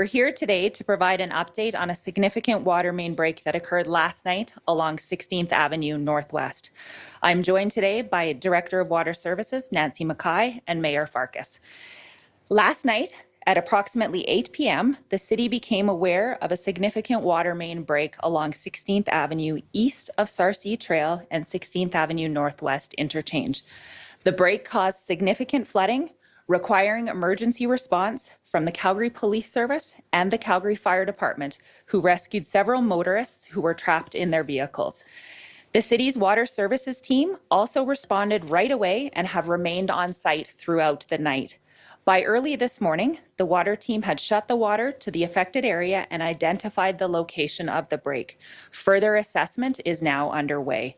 We're here today to provide an update on a significant water main break that occurred last night along 16th Avenue Northwest. I'm joined today by Director of Water Services, Nancy Mackay, and Mayor Farkas. Last night, at approximately 8 p.m., the city became aware of a significant water main break along 16th Avenue east of Sarcee Trail and 16th Avenue Northwest interchange. The break caused significant flooding, requiring emergency response from the Calgary Police Service and the Calgary Fire Department, who rescued several motorists who were trapped in their vehicles. The city's water services team also responded right away and have remained on site throughout the night. By early this morning, the water team had shut the water to the affected area and identified the location of the break. Further assessment is now underway.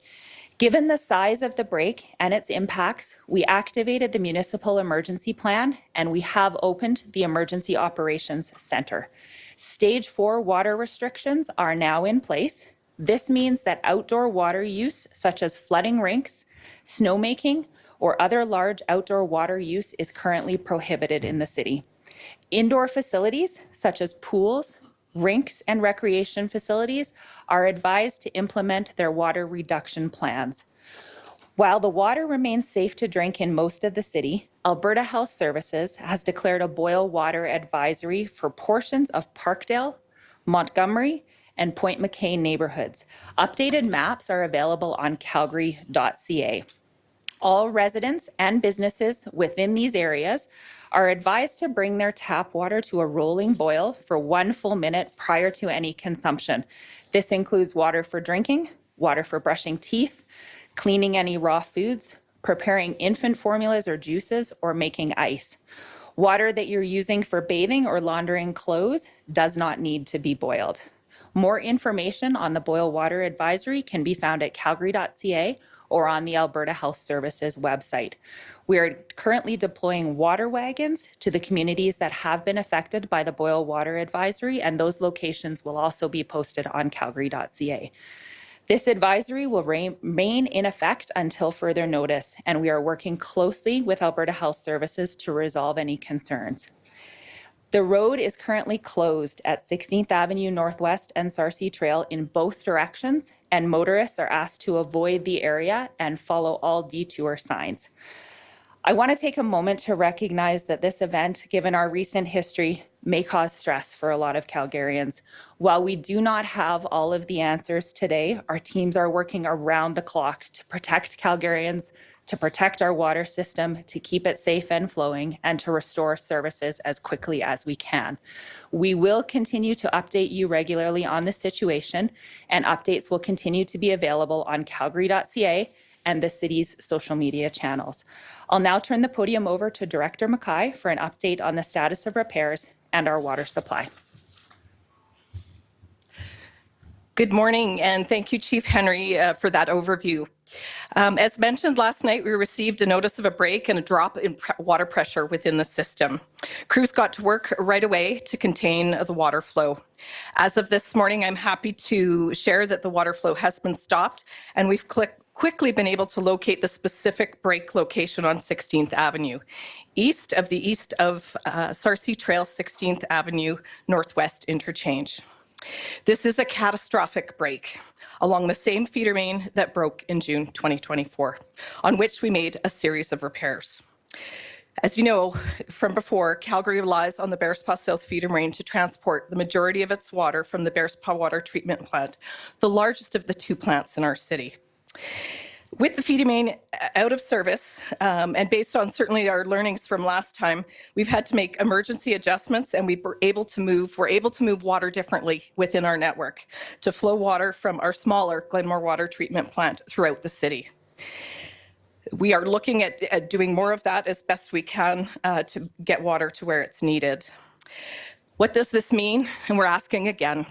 Given the size of the break and its impacts, we activated the municipal emergency plan and we have opened the Emergency Operations Center. Stage 4 water restrictions are now in place. This means that outdoor water use, such as flooding rinks, snowmaking, or other large outdoor water use is currently prohibited in the city. Indoor facilities, such as pools, rinks, and recreation facilities are advised to implement their water reduction plans. While the water remains safe to drink in most of the city, Alberta Health Services has declared a boil water advisory for portions of Parkdale, Montgomery, and Point McKay neighborhoods. Updated maps are available on Calgary.ca. All residents and businesses within these areas are advised to bring their tap water to a rolling boil for 1 full minute prior to any consumption. This includes water for drinking, water for brushing teeth, cleaning any raw foods, preparing infant formulas or juices, or making ice. Water that you're using for bathing or laundering clothes does not need to be boiled. More information on the boil water advisory can be found at calgary.ca or on the Alberta Health Services website. We are currently deploying water wagons to the communities that have been affected by the boil water advisory, and those locations will also be posted on calgary.ca. This advisory will remain in effect until further notice, and we are working closely with Alberta Health Services to resolve any concerns. The road is currently closed at 16th Avenue Northwest and Sarcee Trail in both directions, and motorists are asked to avoid the area and follow all detour signs. I want to take a moment to recognize that this event, given our recent history, may cause stress for a lot of Calgarians. While we do not have all of the answers today, our teams are working around the clock to protect Calgarians, to protect our water system, to keep it safe and flowing, and to restore services as quickly as we can. We will continue to update you regularly on the situation, and updates will continue to be available on calgary.ca and the city's social media channels. I'll now turn the podium over to Director Mackay for an update on the status of repairs and our water supply. Good morning, and thank you, Chief Henry, for that overview. As mentioned last night, we received a notice of a break and a drop in water pressure within the system. Crews got to work right away to contain the water flow. As of this morning, I'm happy to share that the water flow has been stopped, and we've quickly been able to locate the specific break location on 16th Avenue, east of Sarcee Trail, 16th Avenue Northwest interchange. This is a catastrophic break along the same feeder main that broke in June 2024, on which we made a series of repairs. As you know from before, Calgary relies on the Bearspaw South feeder main to transport the majority of its water from the Bearspaw Water Treatment Plant, the largest of the 2 plants in our city. With the feeder main out of service, and based on certainly our learnings from last time, we've had to make emergency adjustments, and we're able to move water differently within our network to flow water from our smaller Glenmore Water Treatment Plant throughout the city. We are looking at doing more of that as best we can to get water to where it's needed. What does this mean? And we're asking again.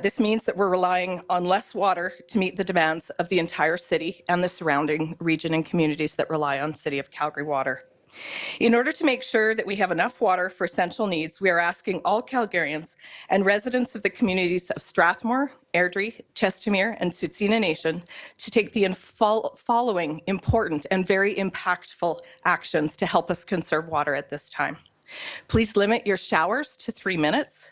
This means that we're relying on less water to meet the demands of the entire city and the surrounding region and communities that rely on City of Calgary water. In order to make sure that we have enough water for essential needs, we are asking all Calgarians and residents of the communities of Strathmore, Airdrie, Chestermere, and Tsuut'ina Nation to take the following important and very impactful actions to help us conserve water at this time. Please limit your showers to 3 minutes.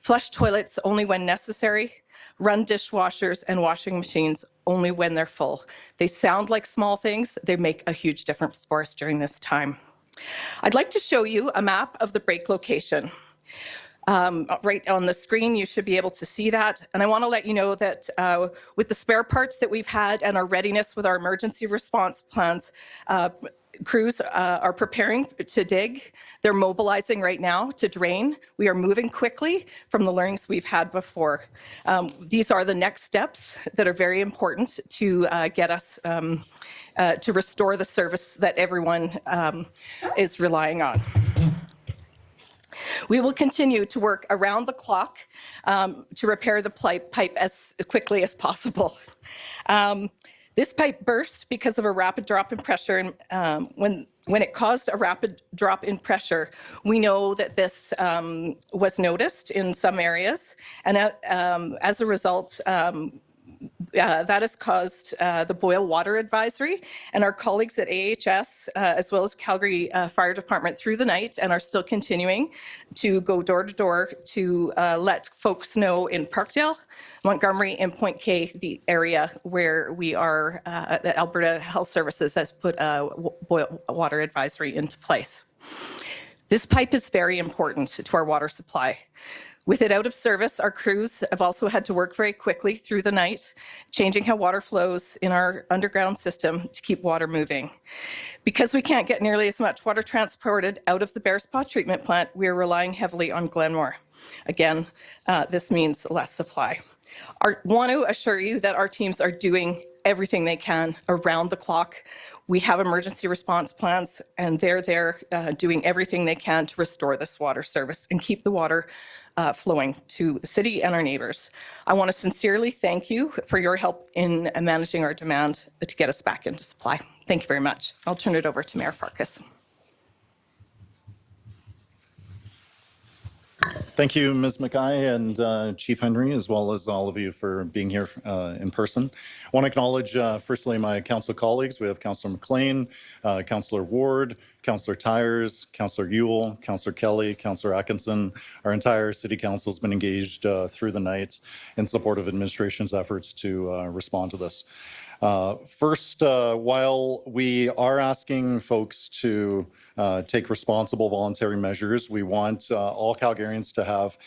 Flush toilets only when necessary. Run dishwashers and washing machines only when they're full. They sound like small things. They make a huge difference for us during this time. I'd like to show you a map of the break location. Right on the screen, you should be able to see that. And I want to let you know that with the spare parts that we've had and our readiness with our emergency response plans, crews are preparing to dig. They're mobilizing right now to drain. We are moving quickly from the learnings we've had before. These are the next steps that are very important to get us to restore the service that everyone is relying on. We will continue to work around the clock to repair the pipe as quickly as possible. This pipe burst because of a rapid drop in pressure, and when it caused a rapid drop in pressure, we know that this was noticed in some areas, and as a result, that has caused the boil water advisory, and our colleagues at AHS, as well as Calgary Fire Department through the night, and are still continuing to go door to door to let folks know in Parkdale, Montgomery, and Point K, the area where we are, the Alberta Health Services has put a boil water advisory into place. This pipe is very important to our water supply. With it out of service, our crews have also had to work very quickly through the night, changing how water flows in our underground system to keep water moving. Because we can't get nearly as much water transported out of the Bearspaw treatment plant, we are relying heavily on Glenmore. Again, this means less supply. I want to assure you that our teams are doing everything they can around the clock. We have emergency response plans, and they're there doing everything they can to restore this water service and keep the water flowing to the city and our neighbours. I want to sincerely thank you for your help in managing our demand to get us back into supply. Thank you very much. I'll turn it over to Mayor Farkas. Thank you, Ms. Mackay and Chief Henry, as well as all of you for being here in person. I want to acknowledge, firstly, my council colleagues. We have Councillor McLean, Councillor Ward, Councillor Tyers, Councillor Ewell, Councillor Kelly, Councillor Atkinson. Our entire city council has been engaged through the night in support of administration's efforts to respond to this. First, while we are asking folks to take responsible voluntary measures, we want all Calgarians to have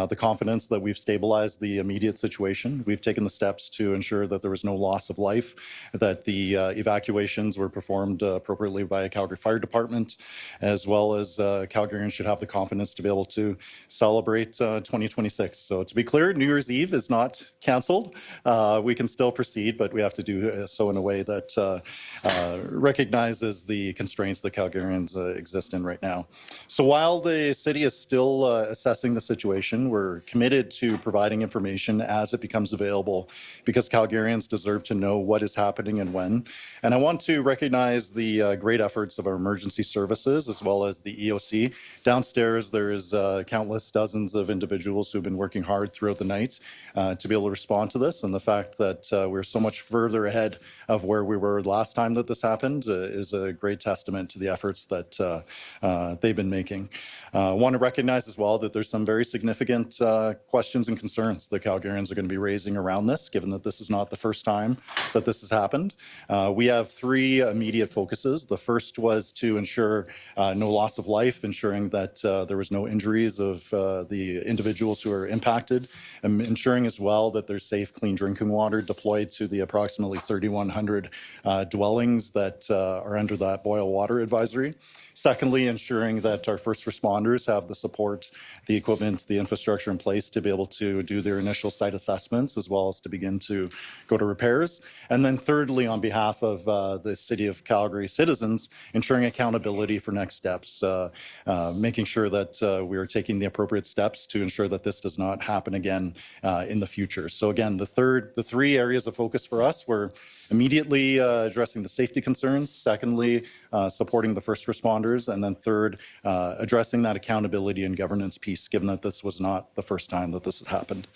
the confidence that we've stabilized the immediate situation. We've taken the steps to ensure that there was no loss of life, that the evacuations were performed appropriately by a Calgary Fire Department, as well as Calgarians should have the confidence to be able to celebrate 2026. So to be clear, New Year's Eve is not cancelled. We can still proceed, but we have to do so in a way that recognizes the constraints that Calgarians exist in right now. So while the city is still assessing the situation, we're committed to providing information as it becomes available, because Calgarians deserve to know what is happening and when. And I want to recognize the great efforts of our emergency services as well as the EOC. Downstairs, there is countless dozens of individuals who've been working hard throughout the night to be able to respond to this, and the fact that we're so much further ahead of where we were last time that this happened is a great testament to the efforts that they've been making. I want to recognize as well that there's some very significant questions and concerns that Calgarians are going to be raising around this, given that this is not the first time that this has happened. We have three immediate focuses. The first was to ensure no loss of life, ensuring that there was no injuries of the individuals who are impacted, and ensuring as well that there's safe, clean drinking water deployed to the approximately 3,100 dwellings that are under that boil water advisory. Secondly, ensuring that our first responders have the support, the equipment, the infrastructure in place to be able to do their initial site assessments, as well as to begin to go to repairs. And then thirdly, on behalf of the City of Calgary citizens, ensuring accountability for next steps, making sure that we are taking the appropriate steps to ensure that this does not happen again in the future. So again, the three areas of focus for us were immediately addressing the safety concerns, secondly, supporting the first responders, and then third, addressing that accountability and governance piece, given that this was not the first time that this has happened.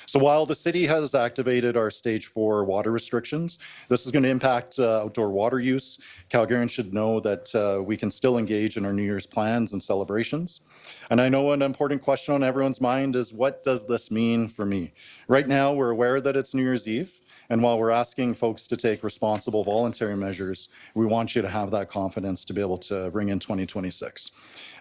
So while the city has activated our stage 4 water restrictions, this is going to impact outdoor water use. Calgarians should know that we can still engage in our New Year's plans and celebrations. And I know an important question on everyone's mind is, what does this mean for me? Right now, we're aware that it's New Year's Eve. And while we're asking folks to take responsible voluntary measures, we want you to have that confidence to be able to bring in 2026.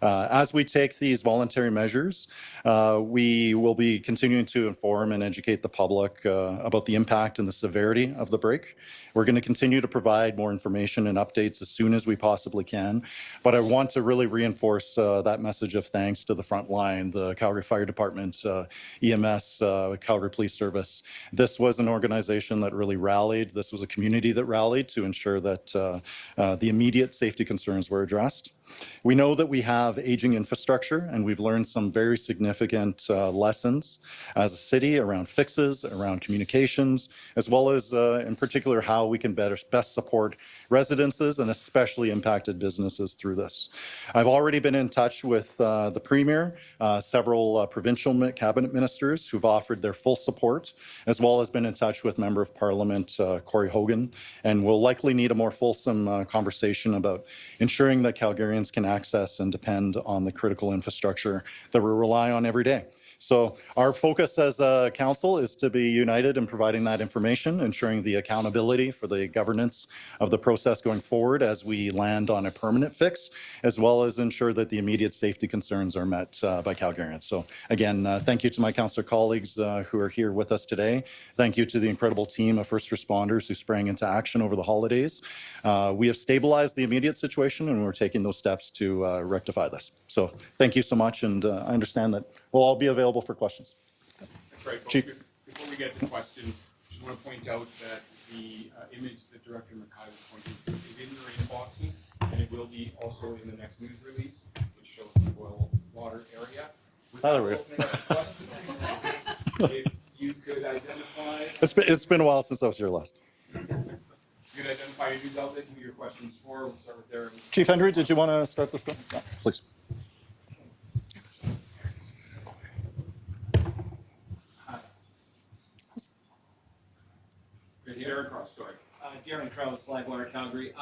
As we take these voluntary measures, we will be continuing to inform and educate the public about the impact and the severity of the break. We're going to continue to provide more information and updates as soon as we possibly can. But I want to really reinforce that message of thanks to the front line, the Calgary Fire Department, EMS, Calgary Police Service. This was an organization that really rallied. This was a community that rallied to ensure that the immediate safety concerns were addressed. We know that we have aging infrastructure, and we've learned some very significant lessons as a city around fixes, around communications, as well as in particular how we can best support residences and especially impacted businesses through this. I've already been in touch with the Premier, several provincial cabinet ministers who've offered their full support, as well as been in touch with Member of Parliament Corey Hogan, and we'll likely need a more fulsome conversation about ensuring that Calgarians can access and depend on the critical infrastructure that we rely on every day. So our focus as a council is to be united in providing that information, ensuring the accountability for the governance of the process going forward as we land on a permanent fix, as well as ensure that the immediate safety concerns are met by Calgarians. So again, thank you to my councillor colleagues who are here with us today. Thank you to the incredible team of first responders who sprang into action over the holidays. We have stabilized the immediate situation, and we're taking those steps to rectify this. So thank you so much, and I understand that we'll all be available for questions. That's right. Chief. Before we get to questions, I just want to point out that the image that Director Mackay was pointing to is in your inboxes, and it will be also in the next news release, which shows the boil water area. There we go. If you could identify... It's been a while since I was here last. You could identify your news outlet and who your questions for. We'll start with there. Chief Henry, did you want to start this one? Yeah, please. Darren Cross, sorry. Darren Krause, Flagwater, Calgary.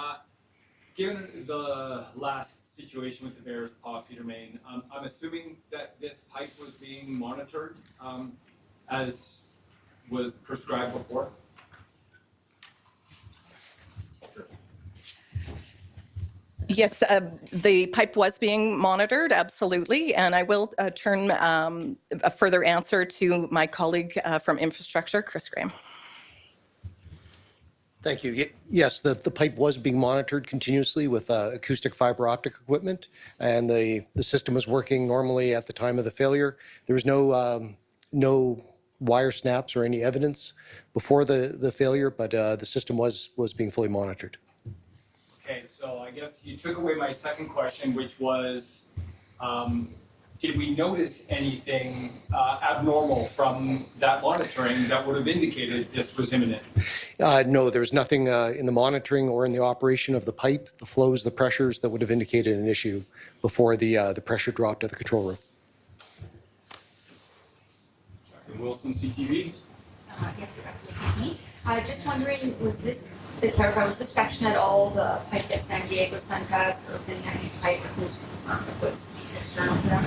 Given the last situation with the Bears Paw Peter Main, I'm assuming that this pipe was being monitored as was prescribed before? Yes, the pipe was being monitored, absolutely, and I will turn a further answer to my colleague from Infrastructure, Chris Graham. Thank you. Yes, the pipe was being monitored continuously with acoustic fiber optic equipment, and the system was working normally at the time of the failure. There was no wire snaps or any evidence before the failure, but the system was being fully monitored. Okay, so I guess you took away my second question, which was, did we notice anything abnormal from that monitoring that would have indicated this was imminent? No, there was nothing in the monitoring or in the operation of the pipe, the flows, the pressures that would have indicated an issue before the pressure dropped at the control room. Jacqueline Wilson, CTV. Yes, CTV. Just wondering, was this, to clarify, was this section at all the pipe that San Diego sent us, or did Sandy's pipe inclusion confirm it was external to them?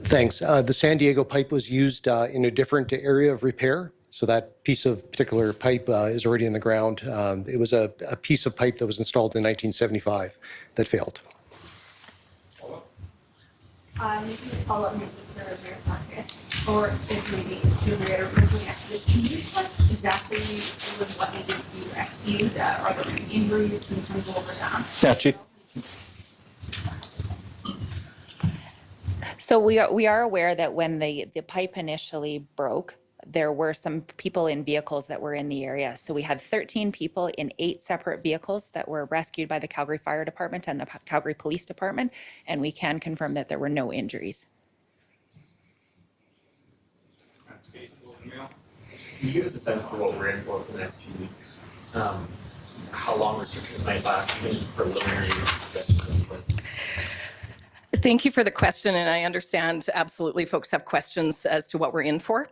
Thanks. The San Diego pipe was used in a different area of repair. So that piece of particular pipe is already in the ground. It was a piece of pipe that was installed in 1975 that failed. Maybe follow up maybe for your podcast, or if maybe it's too rare to ask this. Can you tell us exactly what needed to be rescued? Are there any injuries? Can you turn over down? Yeah, Chief. So we are aware that when the pipe initially broke, there were some people in vehicles that were in the area. So we had 13 people in 8 separate vehicles that were rescued by the Calgary Fire Department and the Calgary Police Department, and we can confirm that there were no injuries. Matt Space, Golden Mail. Can you give us a sense for what we're in for the next few weeks? how long restrictions might last, even preliminary suggestions? Thank you for the question, and I understand absolutely folks have questions as to what we're in for.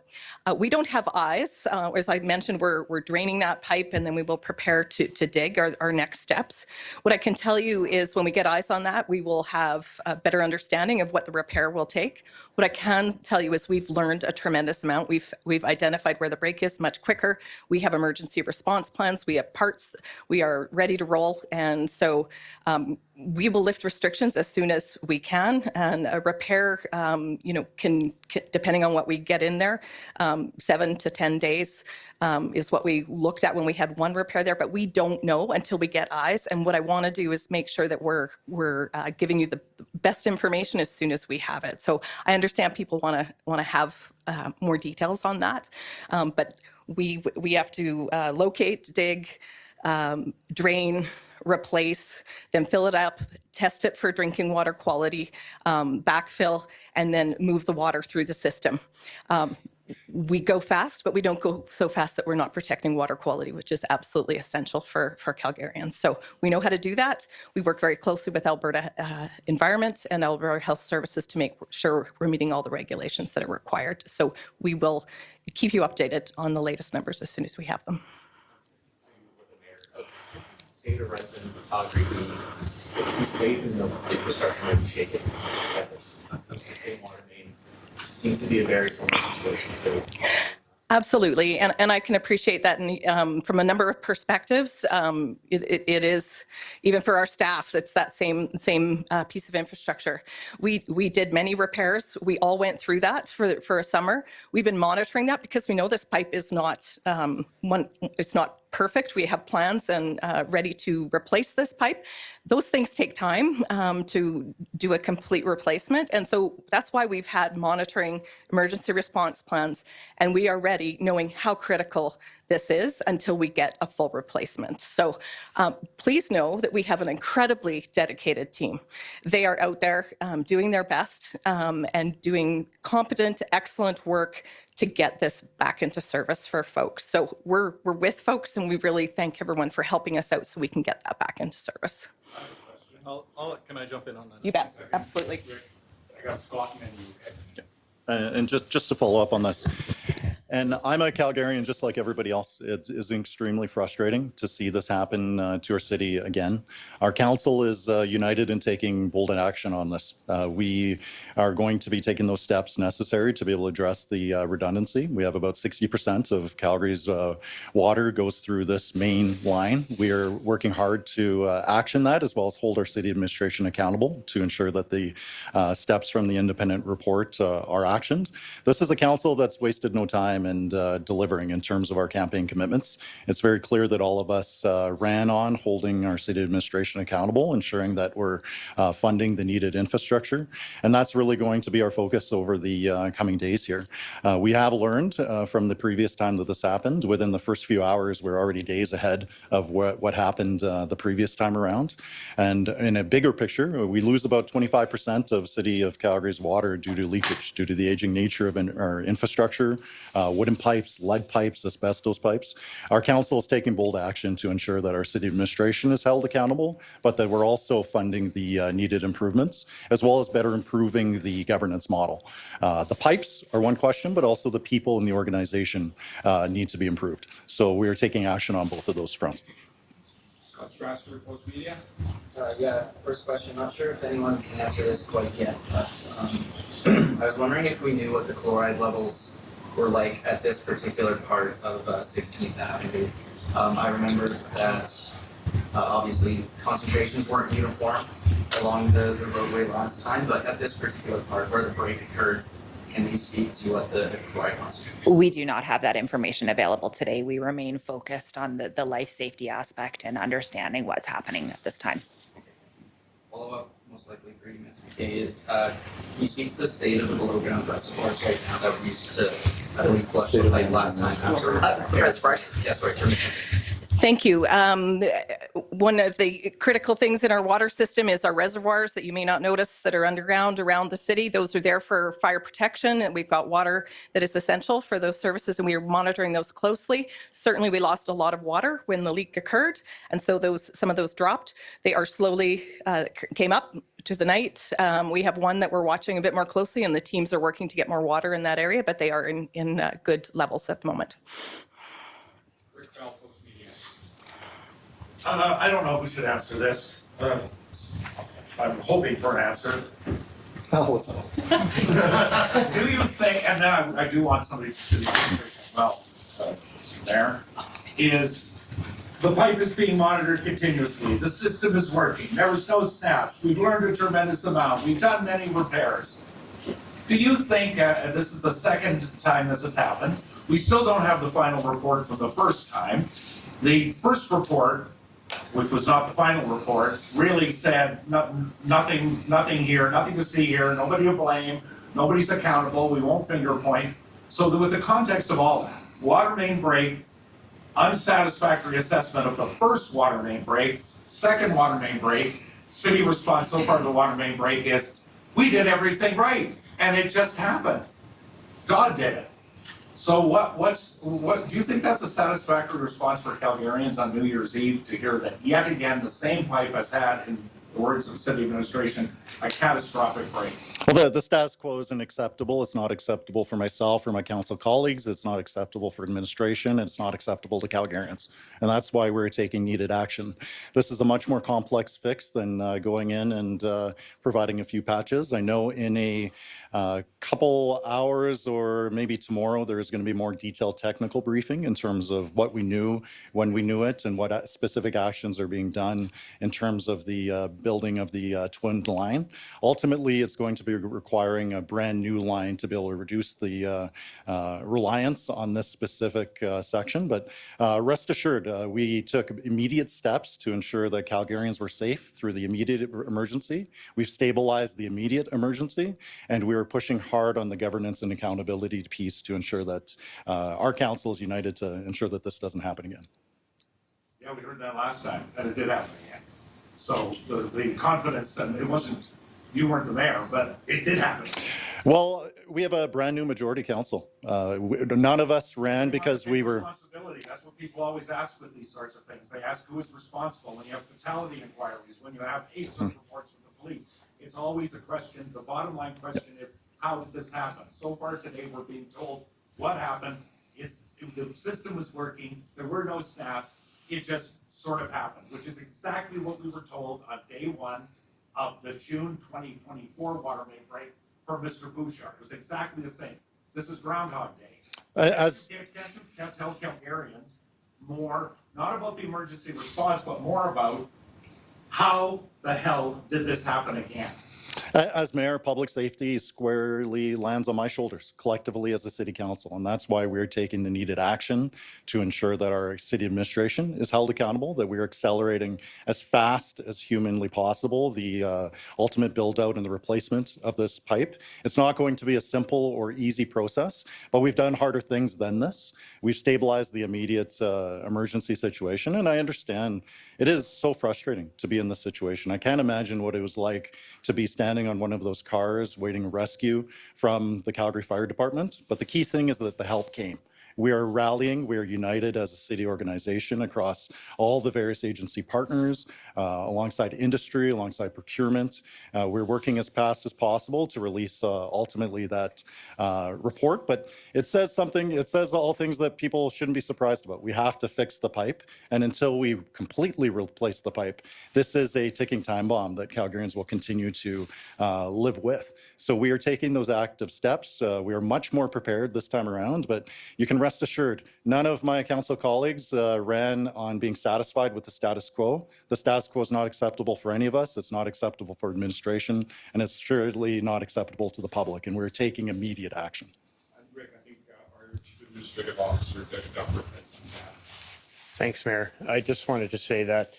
We don't have eyes. As I mentioned, we're draining that pipe, and then we will prepare to dig our next steps. What I can tell you is when we get eyes on that, we will have a better understanding of what the repair will take. What I can tell you is we've learned a tremendous amount. We've identified where the break is much quicker. We have emergency response plans. We have parts. We are ready to roll, and so we will lift restrictions as soon as we can, and a repair, can depending on what we get in there, 7 to 10 days is what we looked at when we had one repair there. But we don't know until we get eyes. And what I want to do is make sure that we're giving you the best information as soon as we have it. So I understand people want to have more details on that, but we have to locate, dig, drain, replace, then fill it up, test it for drinking water quality, backfill, and then move the water through the system. We go fast, but we don't go so fast that we're not protecting water quality, which is absolutely essential for Calgarians. So we know how to do that. We work very closely with Alberta Environment and Alberta Health Services to make sure we're meeting all the regulations that are required. So we will keep you updated on the latest numbers as soon as we have them. Say to residents of Calgary whose faith in the infrastructure might be shaken by this. The same water main seems to be a very similar situation too. Absolutely, and I can appreciate that from a number of perspectives. It is, even for our staff, it's that same piece of infrastructure. We did many repairs. We all went through that for a summer. We've been monitoring that because we know this pipe is not it's not perfect. We have plans and ready to replace this pipe. Those things take time to do a complete replacement, and so that's why we've had monitoring, emergency response plans, and we are ready, knowing how critical this is until we get a full replacement. So please know that we have an incredibly dedicated team. They are out there doing their best and doing competent, excellent work to get this back into service for folks. So we're with folks, and we really thank everyone for helping us out so we can get that back into service. Can I jump in on that? You bet, absolutely. I got Scott and then you. And just to follow up on this, and I'm a Calgarian just like everybody else. It is extremely frustrating to see this happen to our city again. Our council is united in taking bold action on this. We are going to be taking those steps necessary to be able to address the redundancy. We have about 60% of Calgary's water goes through this main line. We are working hard to action that, as well as hold our city administration accountable to ensure that the steps from the independent report are actioned. This is a council that's wasted no time and delivering in terms of our campaign commitments. It's very clear that all of us ran on holding our city administration accountable, ensuring that we're funding the needed infrastructure. And that's really going to be our focus over the coming days here. We have learned from the previous time that this happened. Within the first few hours, we're already days ahead of what happened the previous time around. And in a bigger picture, we lose about 25% of City of Calgary's water due to leakage, due to the aging nature of our infrastructure, wooden pipes, lead pipes, asbestos pipes. Our council is taking bold action to ensure that our city administration is held accountable, but that we're also funding the needed improvements, as well as better improving the governance model. The pipes are one question, but also the people in the organization need to be improved. So we're taking action on both of those fronts. Scott Strasser, Post Media. Yeah, first question, not sure if anyone can answer this quite yet, but I was wondering if we knew what the chloride levels were like at this particular part of 16th Avenue. I remember that obviously concentrations weren't uniform along the roadway last time, but at this particular part where the break occurred, can you speak to what the chloride concentration? We do not have that information available today. We remain focused on the life safety aspect and understanding what's happening at this time. Follow-up, most likely for you, Ms. McKay, is can you speak to the state of the below-ground reservoirs right now that we used to, I believe, flush the pipe last time after? Reservoirs. Yeah, sorry. Thank you. One of the critical things in our water system is our reservoirs that you may not notice that are underground around the city. Those are there for fire protection, and we've got water that is essential for those services, and we are monitoring those closely. Certainly, we lost a lot of water when the leak occurred, and so some of those dropped. They are slowly came up to the night. We have one that we're watching a bit more closely, and the teams are working to get more water in that area, but they are in good levels at the moment. I don't know who should answer this. I'm hoping for an answer. Do you think, and then I do want somebody to be as well, Mr. Mayor, is the pipe is being monitored continuously. The system is working. There was no snaps. We've learned a tremendous amount. We've done many repairs. Do you think, this is the second time this has happened, we still don't have the final report from the first time. The first report, which was not the final report, really said nothing here, nothing to see here, nobody to blame, nobody's accountable, we won't finger point. So with the context of all that, water main break, unsatisfactory assessment of the first water main break, second water main break, city response so far to the water main break is, we did everything right, and it just happened. God did it. So what do you think that's a satisfactory response for Calgarians on New Year's Eve to hear that yet again the same pipe has had, in the words of city administration, a catastrophic break? Well, the status quo isn't acceptable. It's not acceptable for myself or my council colleagues. It's not acceptable for administration. And it's not acceptable to Calgarians. And that's why we're taking needed action. This is a much more complex fix than going in and providing a few patches. I know in a couple hours or maybe tomorrow, there's going to be more detailed technical briefing in terms of what we knew, when we knew it, and what specific actions are being done in terms of the building of the twin line. Ultimately, it's going to be requiring a brand new line to be able to reduce the reliance on this specific section. But rest assured, we took immediate steps to ensure that Calgarians were safe through the immediate emergency. We've stabilized the immediate emergency, and we are pushing hard on the governance and accountability piece to ensure that our council is united to ensure that this doesn't happen again. Yeah, we heard that last time, and it did happen again. So the confidence, and it wasn't, you weren't the mayor, but it did happen. Well, we have a brand new majority council. None of us ran because we were. Responsibility. That's what people always ask with these sorts of things. They ask who is responsible when you have fatality inquiries, when you have ASER reports from the police. It's always a question. The bottom line question is, how did this happen? So far today, we're being told what happened. The system was working. There were no snaps. It just sort of happened, which is exactly what we were told on day one of the June 2024 water main break from Mr. Bouchard. It was exactly the same. This is Groundhog Day. Can't tell Calgarians more, not about the emergency response, but more about how the hell did this happen again? As mayor, public safety squarely lands on my shoulders collectively as a city council. And that's why we're taking the needed action to ensure that our city administration is held accountable, that we're accelerating as fast as humanly possible the ultimate build out and the replacement of this pipe. It's not going to be a simple or easy process, but we've done harder things than this. We've stabilized the immediate emergency situation. And I understand it is so frustrating to be in this situation. I can't imagine what it was like to be standing on one of those cars waiting rescue from the Calgary Fire Department. But the key thing is that the help came. We are rallying, we are united as a city organization across all the various agency partners, alongside industry, alongside procurement. We're working as fast as possible to release ultimately that report, but it says something, it says all things that people shouldn't be surprised about. We have to fix the pipe, and until we completely replace the pipe, this is a ticking time bomb that Calgarians will continue to live with. So we are taking those active steps. We are much more prepared this time around, but you can rest assured, none of my council colleagues ran on being satisfied with the status quo. The status quo is not acceptable for any of us. It's not acceptable for administration, and it's surely not acceptable to the public, and we're taking immediate action. Rick, I think our Chief Administrative Officer, Doug Duffert, has some of that. Thanks, Mayor. I just wanted to say that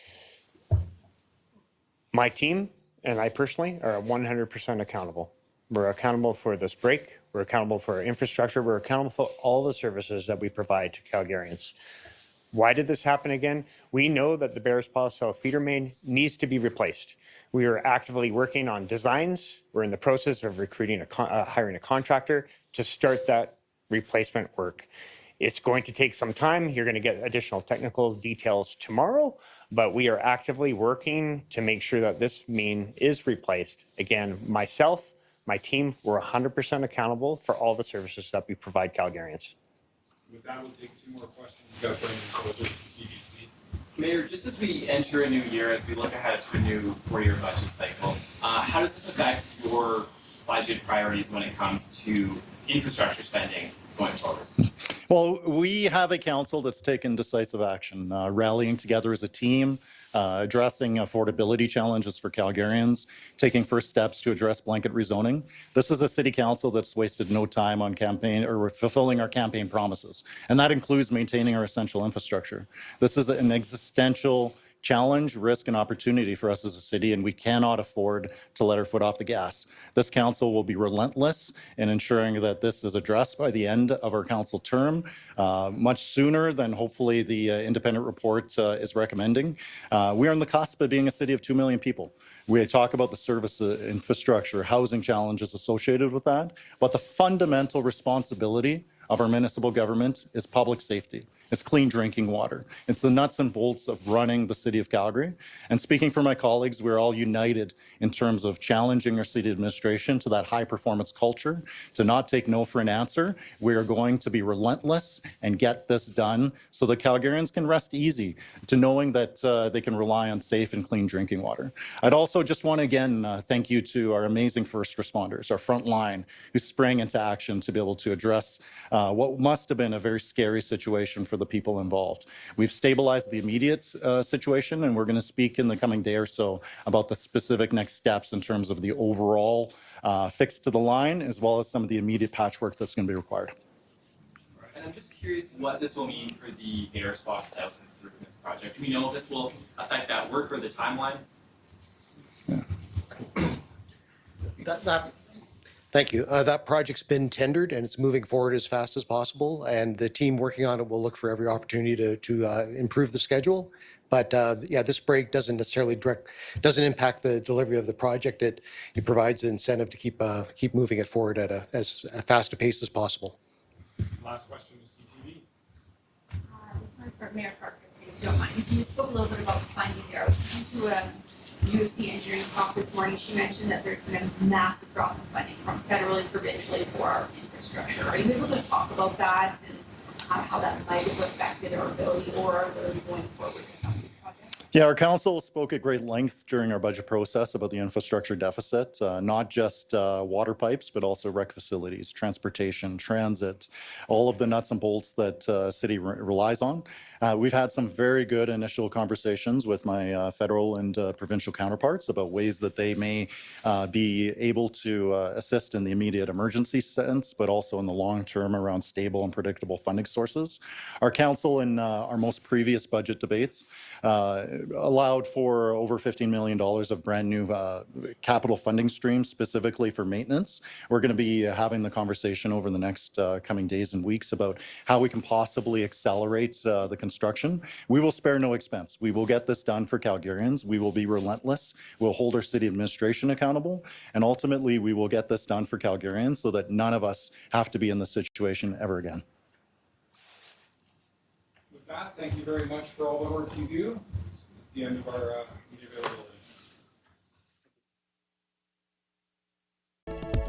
my team and I personally are 100% accountable. We're accountable for this break. We're accountable for our infrastructure. We're accountable for all the services that we provide to Calgarians. Why did this happen again? We know that the Bears Paw South feeder main needs to be replaced. We are actively working on designs. We're in the process of recruiting hiring a contractor to start that replacement work. It's going to take some time. You're going to get additional technical details tomorrow, but we are actively working to make sure that this main is replaced. Again, myself, my team, we're 100% accountable for all the services that we provide Calgarians. With that, we'll take two more questions. We've got Brendan Colbert from CBC. Mayor, just as we enter a new year, as we look ahead to a new four-year budget cycle, how does this affect your budget priorities when it comes to infrastructure spending going forward? Well, we have a council that's taken decisive action, rallying together as a team, addressing affordability challenges for Calgarians, taking first steps to address blanket rezoning. This is a city council that's wasted no time on campaign or fulfilling our campaign promises, and that includes maintaining our essential infrastructure. This is an existential challenge, risk, and opportunity for us as a city, and we cannot afford to let our foot off the gas. This council will be relentless in ensuring that this is addressed by the end of our council term, much sooner than hopefully the independent report is recommending. We are on the cusp of being a city of 2 million people. We talk about the service infrastructure, housing challenges associated with that, but the fundamental responsibility of our municipal government is public safety. It's clean drinking water. It's the nuts and bolts of running the city of Calgary. And speaking for my colleagues, we're all united in terms of challenging our city administration to that high performance culture, to not take no for an answer. We are going to be relentless and get this done so that Calgarians can rest easy to knowing that they can rely on safe and clean drinking water. I'd also just want to again thank you to our amazing first responders, our front line, who sprang into action to be able to address what must have been a very scary situation for the people involved. We've stabilized the immediate situation, and we're going to speak in the coming day or so about the specific next steps in terms of the overall fix to the line, as well as some of the immediate patchwork that's going to be required. And I'm just curious what this will mean for the Bears Paw South improvements project. Do we know if this will affect that work or the timeline? Thank you. That project's been tendered and it's moving forward as fast as possible. And the team working on it will look for every opportunity to improve the schedule. But yeah, this break doesn't necessarily doesn't impact the delivery of the project. It provides an incentive to keep moving it forward at as fast a pace as possible. Last question to CTV. This one's for Mayor Farkas, if you don't mind. You spoke a little bit about the funding there. I was speaking to UC engineering talk this morning. She mentioned that there's been a massive drop in funding from federally, provincially for our infrastructure. Are you able to talk about that and how that might have affected our ability or our ability going forward to fund these projects? Yeah, our council spoke at great length during our budget process about the infrastructure deficit, not just water pipes, but also rec facilities, transportation, transit, all of the nuts and bolts that city relies on. We've had some very good initial conversations with my federal and provincial counterparts about ways that they may be able to assist in the immediate emergency sense, but also in the long term around stable and predictable funding sources. Our council in our most previous budget debates allowed for over $15 million of brand new capital funding streams specifically for maintenance. We're going to be having the conversation over the next coming days and weeks about how we can possibly accelerate the construction. We will spare no expense. We will get this done for Calgarians. We will be relentless. We'll hold our city administration accountable. And ultimately, we will get this done for Calgarians so that none of us have to be in this situation ever again. With that, thank you very much for all the work you do. It's the end of our media availability.